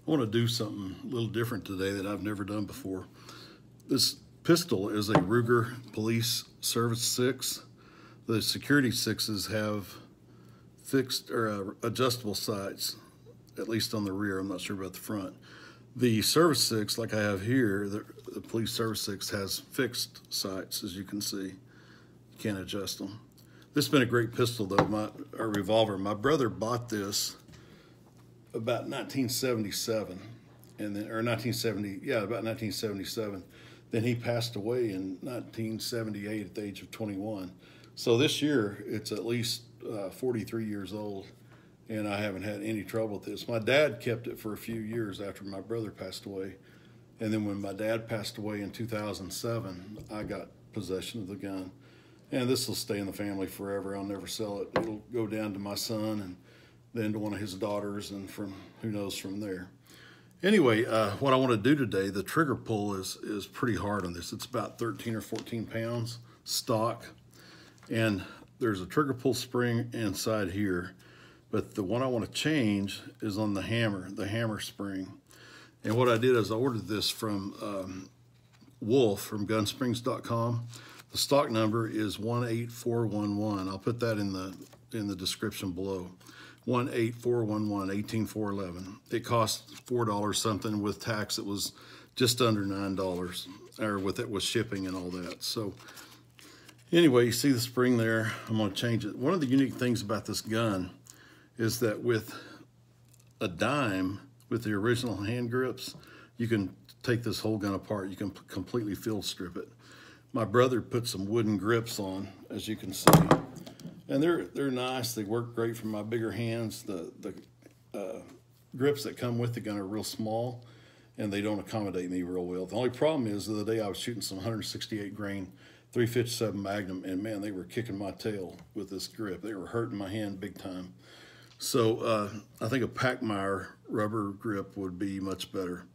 I want to do something a little different today that I've never done before. This pistol is a Ruger Police Service 6. The Security 6s have fixed or adjustable sights, at least on the rear. I'm not sure about the front. The Service 6, like I have here, the Police Service 6 has fixed sights, as you can see. You can't adjust them. This has been a great pistol, though, a revolver. My brother bought this about 1977, and then, or 1970, yeah, about 1977. Then he passed away in 1978 at the age of 21. So this year, it's at least 43 years old, and I haven't had any trouble with this. My dad kept it for a few years after my brother passed away, and then when my dad passed away in 2007, I got possession of the gun. And this will stay in the family forever. I'll never sell it. It'll go down to my son and then to one of his daughters, and from who knows from there. Anyway, what I want to do today, the trigger pull is pretty hard on this. It's about 13 or 14 pounds stock, and there's a trigger pull spring inside here, but the one I want to change is on the hammer spring. And what I did is I ordered this from Wolf from gunsprings.com. The stock number is 18411. I'll put that in the description below. 18411, 18411. It cost $4 something. With tax, it was just under $9, or with shipping and all that. So anyway, you see the spring there. I'm going to change it. One of the unique things about this gun is that with a dime, with the original hand grips, you can take this whole gun apart. You can completely field strip it. My brother put some wooden grips on, as you can see, and they're nice. They work great for my bigger hands. The grips that come with the gun are real small, and they don't accommodate me real well. The only problem is the other day I was shooting some 168 grain 357 Magnum, and man, they were kicking my tail with this grip. They were hurting my hand big time. So I think a Packmeyer rubber grip would be much better.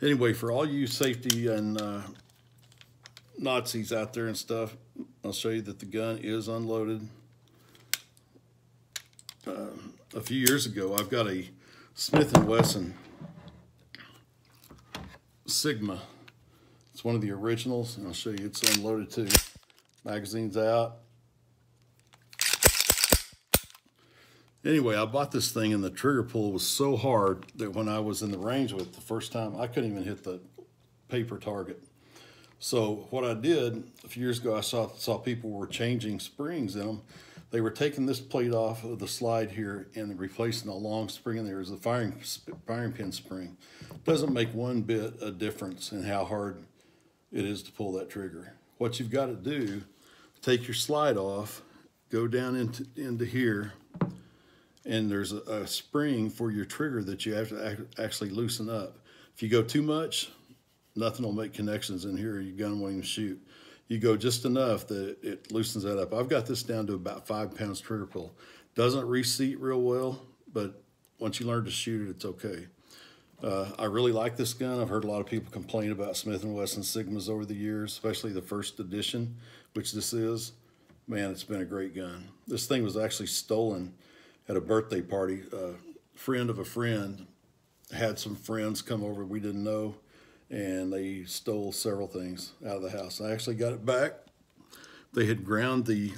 Anyway, for all you safety and Nazis out there and stuff, I'll show you that the gun is unloaded. A few years ago, I've got a Smith & Wesson Sigma. It's one of the originals, and I'll show you it's unloaded too. Magazine's out. Anyway, I bought this thing, and the trigger pull was so hard that when I was in the range with it the first time, I couldn't even hit the paper target. So what I did a few years ago, I saw people were changing springs in them. They were taking this plate off of the slide here and replacing a long spring in there as a firing pin spring. Doesn't make one bit a difference in how hard it is to pull that trigger. What you've got to do, take your slide off, go down into here, and there's a spring for your trigger that you have to actually loosen up. If you go too much, nothing will make connections in here. Your gun won't even shoot. You go just enough that it loosens that up. I've got this down to about 5 pounds trigger pull. Doesn't reseat real well, but once you learn to shoot it, it's okay. I really like this gun. I've heard a lot of people complain about Smith & Wesson Sigmas over the years, especially the first edition, which this is. Man, it's been a great gun. This thing was actually stolen at a birthday party. A friend of a friend had some friends come over we didn't know, and they stole several things out of the house. I actually got it back. They had ground the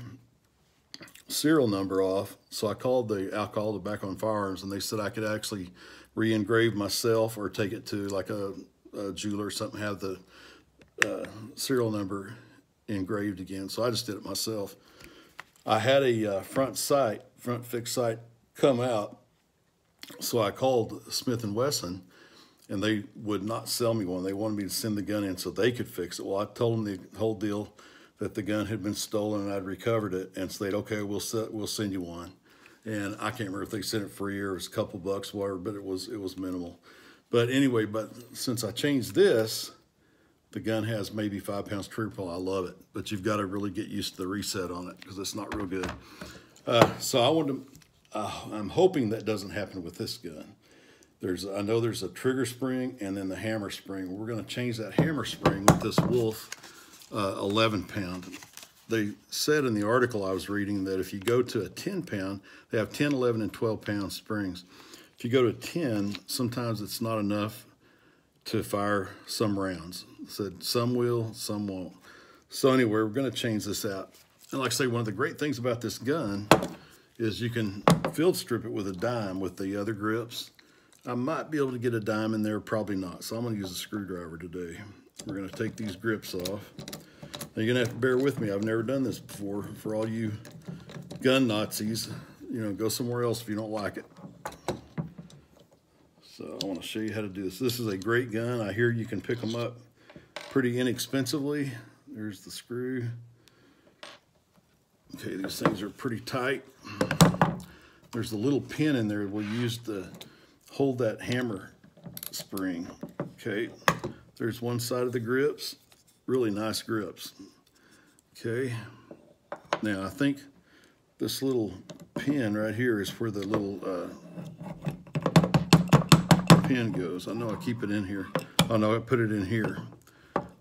serial number off, so I called the Alcohol, Tobacco, and Firearms, and they said I could actually re-engrave myself or take it to like a jeweler or something, have the serial number engraved again. So I just did it myself. I had a front fixed sight come out, so I called Smith & Wesson, and they would not sell me one. They wanted me to send the gun in so they could fix it. Well, I told them the whole deal, that the gun had been stolen and I'd recovered it, and so they'd, okay, we'll send you one. And I can't remember if they sent it free or it was a couple bucks, whatever, but it was minimal. But anyway, since I changed this, the gun has maybe 5 pounds trigger pull. I love it, but you've got to really get used to the reset on it because it's not real good. So I'm hoping that doesn't happen with this gun. I know there's a trigger spring and then the hammer spring. We're going to change that hammer spring with this Wolf 11 pound. They said in the article I was reading that if you go to a 10 pound, they have 10, 11, and 12 pound springs. if you go to 10, sometimes it's not enough to fire some rounds. Said some will, some won't. So anyway, we're going to change this out. And like I say, one of the great things about this gun is you can field strip it with a dime with the other grips. I might be able to get a dime in there, probably not. So I'm going to use a screwdriver today. We're going to take these grips off. Now you're going to have to bear with me. I've never done this before. For all you gun Nazis, you know, go somewhere else if you don't like it. So I want to show you how to do this. This is a great gun. I hear you can pick them up pretty inexpensively. There's the screw. Okay, these things are pretty tight. There's a little pin in there we'll use to hold that hammer spring. Okay, there's one side of the grips. Really nice grips. Okay, now I think this little pin right here is where the little pin goes. I know I keep it in here. Oh no, I put it in here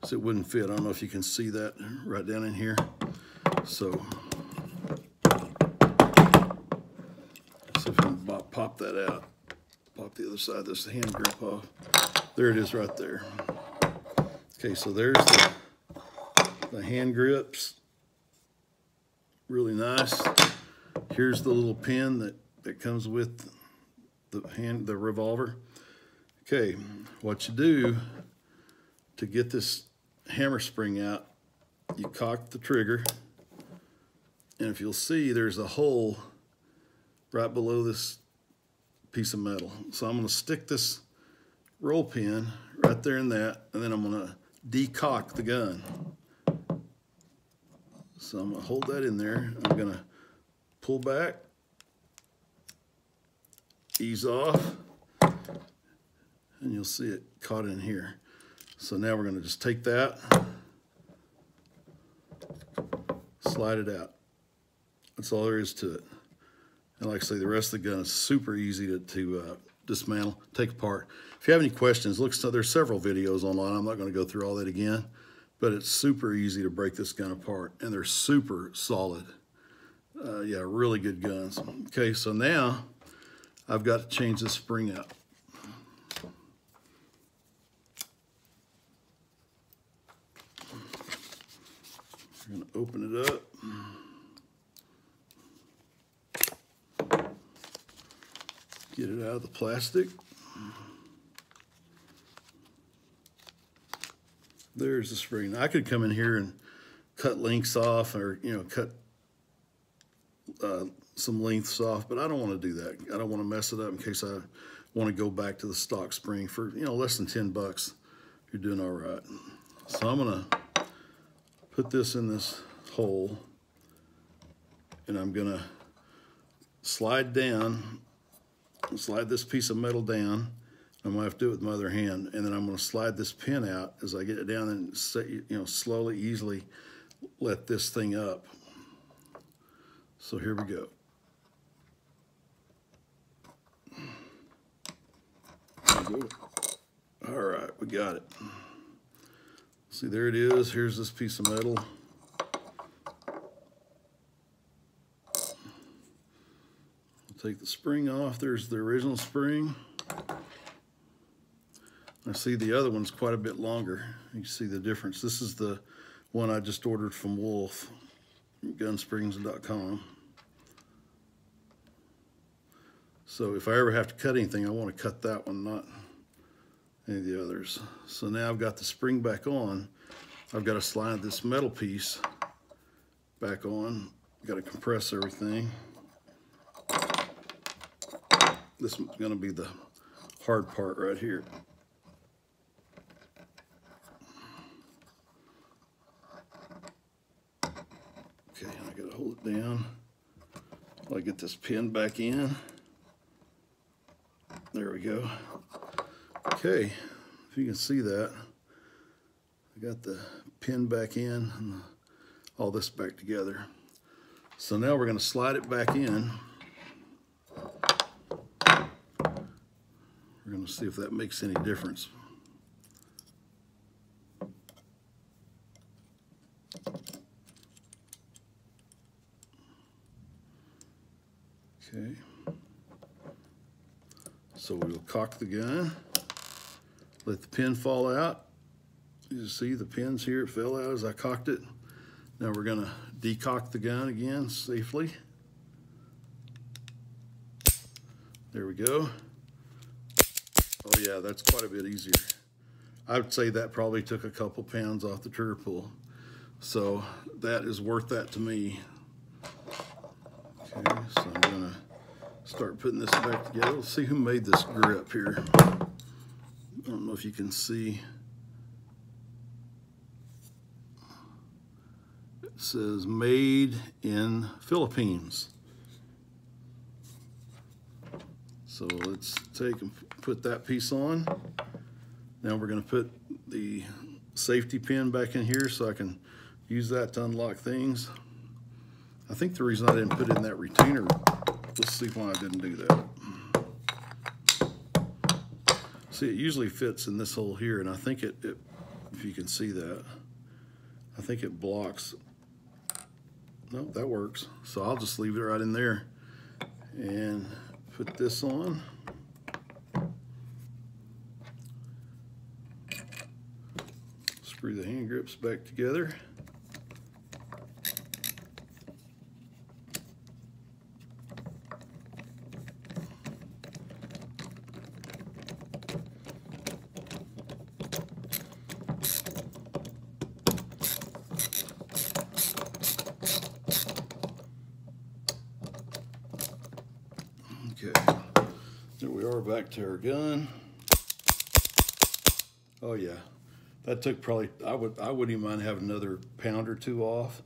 so it wouldn't fit. I don't know if you can see that right down in here. So see if I can pop that out. Pop the other side of this hand grip off. There it is right there. Okay, so there's the hand grips. Really nice. Here's the little pin that comes with the revolver. Okay, what you do to get this hammer spring out, you cock the trigger, and if you'll see, there's a hole right below this piece of metal. So I'm going to stick this roll pin right there in that, and then I'm going to decock the gun. So I'm going to hold that in there. I'm going to pull back, ease off, and you'll see it caught in here. So now we're going to just take that, slide it out. That's all there is to it. And like I say, the rest of the gun is super easy to dismantle, take apart. If you have any questions, there's several videos online. I'm not going to go through all that again, but it's super easy to break this gun apart, and they're super solid. Yeah, really good guns. Okay, so now I've got to change this spring out. We're going to open it up. Get it out of the plastic. There's the spring. I could come in here and cut links off, or cut some lengths off, but I don't want to do that. I don't want to mess it up in case I want to go back to the stock spring for less than 10 bucks. You're doing all right. So I'm gonna put this in this hole, and I'm gonna slide down. Slide this piece of metal down. I'm gonna have to do it with my other hand, and then I'm gonna slide this pin out as I get it down, and slowly, easily let this thing up. So here we go. All right, we got it. See, there it is. Here's this piece of metal. Take the spring off. There's the original spring. I see the other one's quite a bit longer. You can see the difference. This is the one I just ordered from Wolf, gunsprings.com. So if I ever have to cut anything, I want to cut that one, not any of the others. So now I've got the spring back on. I've got to slide this metal piece back on. Got to compress everything. This is going to be the hard part right here. Okay, I got to hold it down while I get this pin back in. There we go. Okay, if you can see that, I got the pin back in and all this back together. So now we're going to slide it back in. We're going to see if that makes any difference. Okay. So we'll cock the gun, let the pin fall out. You see the pins here, it fell out as I cocked it. Now we're gonna decock the gun again safely. There we go. Oh yeah, that's quite a bit easier. I would say that probably took a couple pounds off the trigger pull. So that is worth that to me. Okay, so I'm gonna start putting this back together. Let's see who made this grip here. I don't know if you can see. It says made in Philippines. So let's take and put that piece on. Now we're going to put the safety pin back in here so I can use that to unlock things. I think the reason I didn't put it in that retainer, let's see why I didn't do that. See, it usually fits in this hole here, and I think it if you can see that, I think it blocks. Nope, that works. So I'll just leave it right in there and put this on. Screw the hand grips back together. Okay, there we are, back to our gun. Oh yeah, that took probably, I wouldn't even mind having another pound or two off,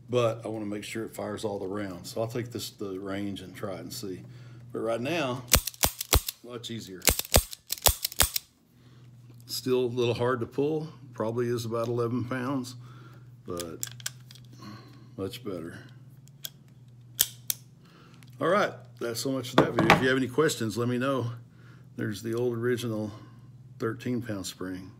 but I want to make sure it fires all the rounds. So I'll take this to the range and try it and see. But right now, much easier. Still a little hard to pull, probably is about 11 pounds, but much better. All right, that's so much for that video. If you have any questions, let me know. There's the old original 13-pound spring.